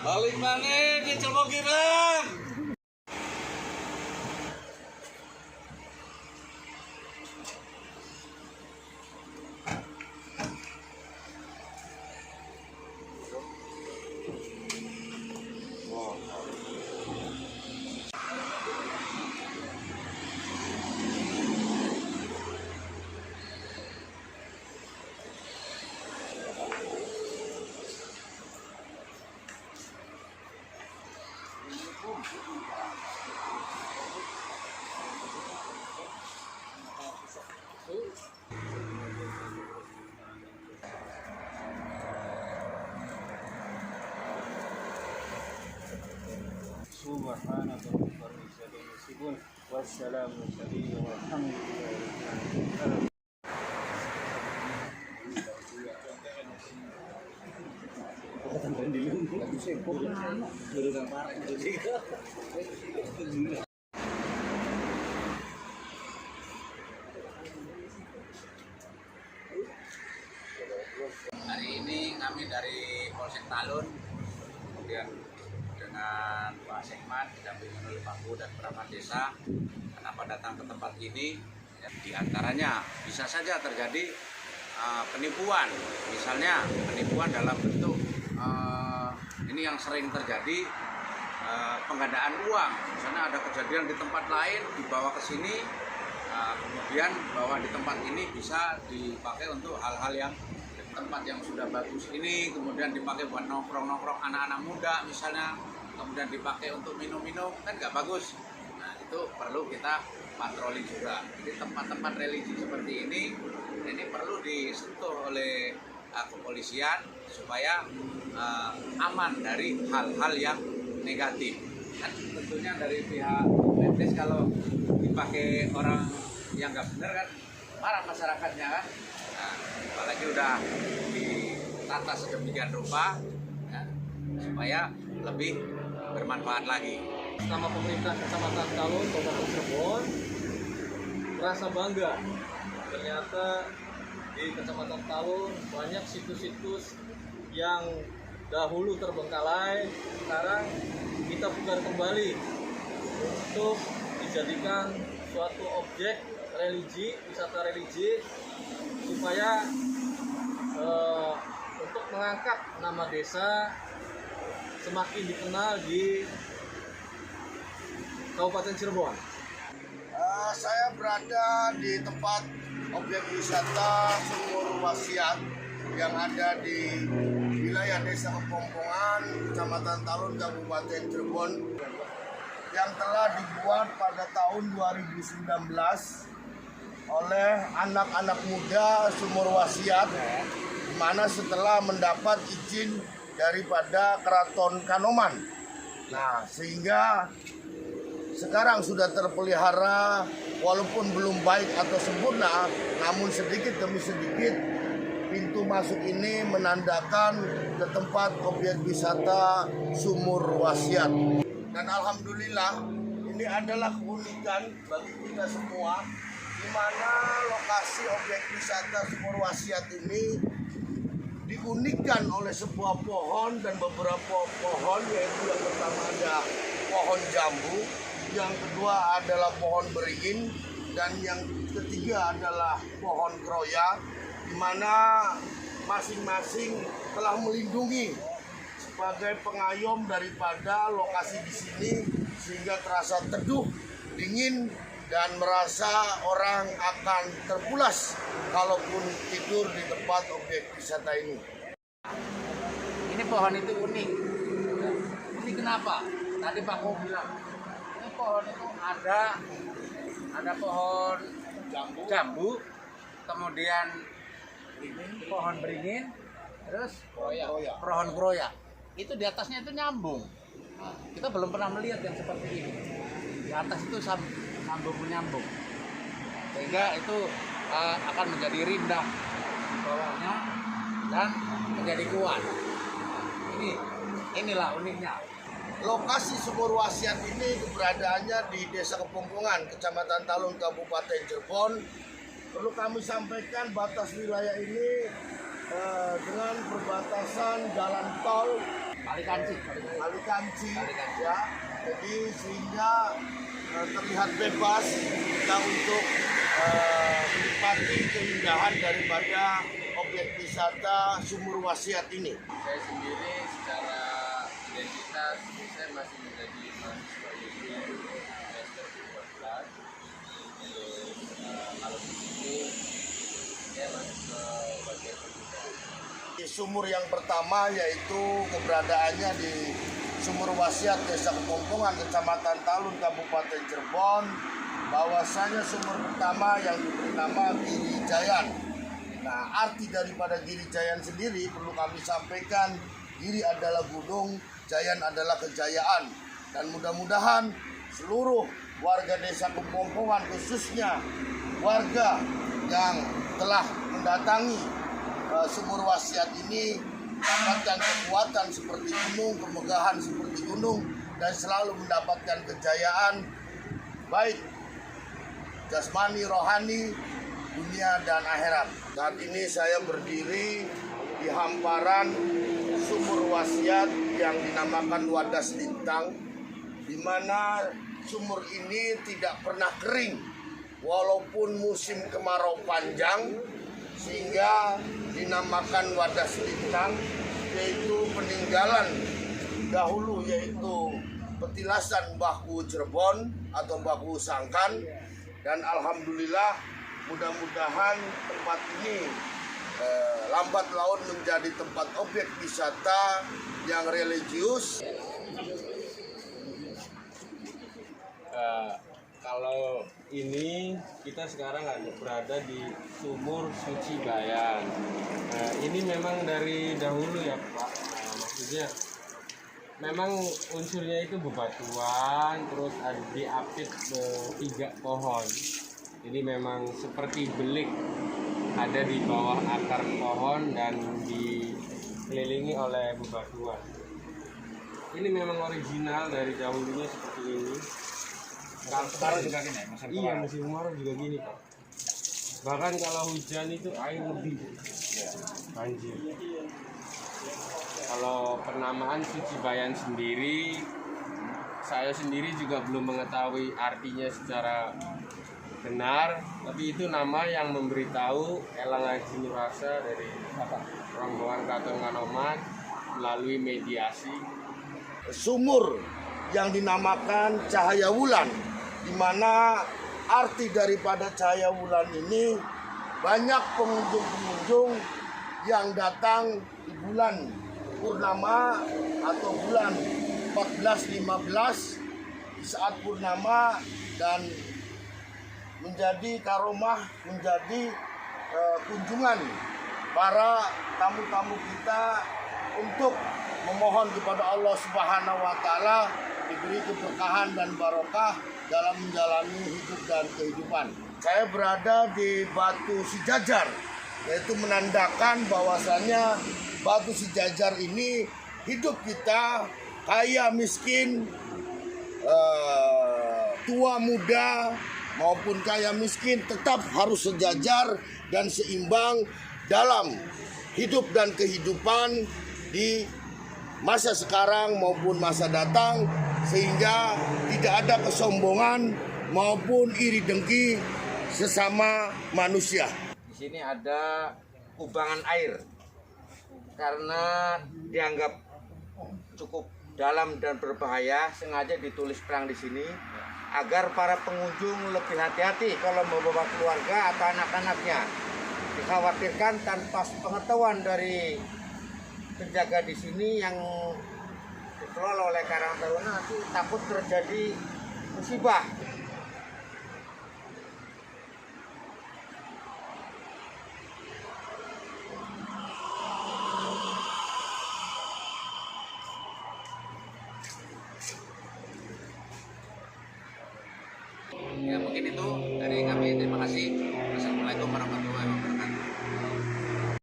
Balik mana di Cemogiran? Subhanallah wassalamu alaikum warahmatullahi wabarakatuh. Hari ini kami dari Polsek Talun, kemudian dengan Pak Sekman didampingi oleh Pak Bu dan perangkat desa. Kenapa datang ke tempat ini? Ya, di antaranya bisa saja terjadi penipuan, misalnya penipuan dalam bentuk ini yang sering terjadi, penggandaan uang. Misalnya ada kejadian di tempat lain dibawa ke sini, kemudian bahwa di tempat ini bisa dipakai untuk hal-hal yang tempat yang sudah bagus ini, kemudian dipakai buat nongkrong-nongkrong anak-anak muda misalnya, kemudian dipakai untuk minum-minum, kan nggak bagus. Nah, itu perlu kita patroli juga. Jadi tempat-tempat religi seperti ini perlu disentuh oleh kepolisian supaya aman dari hal-hal yang negatif. Kan tentunya dari pihak Mendes kalau dipakai orang yang nggak benar kan marah masyarakatnya kan. Nah, apalagi udah ditata sedemikian rupa ya, supaya lebih bermanfaat lagi. Sama pemerintah Kecamatan Talun, Kabupaten Cirebon, merasa bangga. Ternyata di Kecamatan Talun banyak situs-situs yang dahulu terbengkalai, sekarang kita putar kembali untuk dijadikan suatu objek religi, wisata religi, supaya untuk mengangkat nama desa semakin dikenal di Kabupaten Cirebon. Saya berada di tempat objek wisata Sumur Wasiat yang ada di wilayah Desa Kepompongan, Kecamatan Talun, Kabupaten Cirebon, yang telah dibuat pada tahun 2019 oleh anak-anak muda Sumur Wasiat, di mana setelah mendapat izin daripada Keraton Kanoman. Nah, sehingga sekarang sudah terpelihara, walaupun belum baik atau sempurna, namun sedikit demi sedikit pintu masuk ini menandakan ke tempat objek wisata Sumur Wasiat. Dan alhamdulillah ini adalah keunikan bagi kita semua, di mana lokasi objek wisata Sumur Wasiat ini diunikkan oleh sebuah pohon dan beberapa pohon, yaitu yang pertama ada pohon jambu, yang kedua adalah pohon beringin, dan yang ketiga adalah pohon kroya, di mana masing-masing telah melindungi sebagai pengayom daripada lokasi di sini, sehingga terasa teduh, dingin, dan merasa orang akan terpulas kalaupun tidur di tempat objek wisata ini. Ini pohon itu unik. Ini kenapa? Tadi Pak Ko bilang, ini pohon itu ada pohon jambu, kemudian pohon beringin, terus pohon kroya. Itu di atasnya itu nyambung. Nah, kita belum pernah melihat yang seperti ini. Di atas itu sambung menyambung, sehingga itu akan menjadi rindang di bawahnya dan menjadi kuat. Inilah uniknya. Lokasi Sumur Wasiat ini keberadaannya di Desa Kepompongan, Kecamatan Talun, Kabupaten Cirebon. Perlu kami sampaikan batas wilayah ini dengan perbatasan jalan tol Kali Kanci. Kali Kanci, ya. Jadi sehingga terlihat bebas kita untuk menikmati keindahan daripada objek wisata Sumur Wasiat ini. Saya sendiri secara identitas saya masih menjadi mahasiswa UIN semester 12. Terus kalau di sini saya masuk ke bagian kebudayaan. Di sumur yang pertama yaitu keberadaannya di Sumur Wasiat Desa Kepompongan, Kecamatan Talun, Kabupaten Cirebon. Bahwasanya sumur pertama yang diberi nama Giri Jayan. Nah, arti daripada Giri Jayan sendiri perlu kami sampaikan, Giri adalah gunung, Jayan adalah kejayaan. Dan mudah-mudahan seluruh warga Desa Kepompongan, khususnya warga yang telah mendatangi Sumur Wasiat ini, mendapatkan kekuatan seperti gunung, kemegahan seperti gunung, dan selalu mendapatkan kejayaan baik jasmani, rohani, dunia dan akhirat. Saat ini saya berdiri di hamparan Sumur Wasiat yang dinamakan Wadas Lintang, di mana sumur ini tidak pernah kering walaupun musim kemarau panjang, sehingga dinamakan Wadas Lintang, yaitu peninggalan dahulu, yaitu petilasan Mbahku Cirebon atau Mbahku Sangkan. Dan alhamdulillah, mudah-mudahan tempat ini lambat laun menjadi tempat objek wisata yang religius. Kalau ini kita sekarang berada di Sumur Suci Bayan. Ini memang dari dahulu ya Pak. Maksudnya memang unsurnya itu bebatuan, terus ada diapit 3 pohon. Jadi memang seperti belik, ada di bawah akar pohon dan dikelilingi oleh bebatuan. Ini memang original dari dahulunya seperti ini. Sekarang juga gini, Iya, musim kemarau juga gini Pak. Bahkan kalau hujan itu air lebih banjir. Kalau penamaan Suci Bayan sendiri, saya sendiri juga belum mengetahui artinya secara benar, tapi itu nama yang memberitahu Elang Haji Nurasa dari rombongan Kraton Kanoman melalui mediasi. Sumur yang dinamakan Cahaya Wulan, di mana arti daripada Cahaya Wulan ini banyak pengunjung-pengunjung yang datang di bulan purnama atau bulan 14-15 di saat purnama, dan menjadi karomah, menjadi kunjungan para tamu-tamu kita untuk memohon kepada Allah Subhanahu wa Ta'ala diberi keberkahan dan barokah dalam menjalani hidup dan kehidupan. Saya berada di Batu Sejajar, yaitu menandakan bahwasanya Batu Sejajar ini hidup kita kaya miskin, tua muda maupun kaya miskin tetap harus sejajar dan seimbang dalam hidup dan kehidupan di masa sekarang maupun masa datang, sehingga tidak ada kesombongan maupun iri dengki sesama manusia. Di sini ada kubangan air karena dianggap cukup dalam dan berbahaya, sengaja ditulis perang di sini agar para pengunjung lebih hati-hati kalau membawa keluarga atau anak-anaknya. Dikhawatirkan tanpa pengetahuan dari penjaga di sini yang dikelola oleh Karang Taruna, nanti takut terjadi musibah.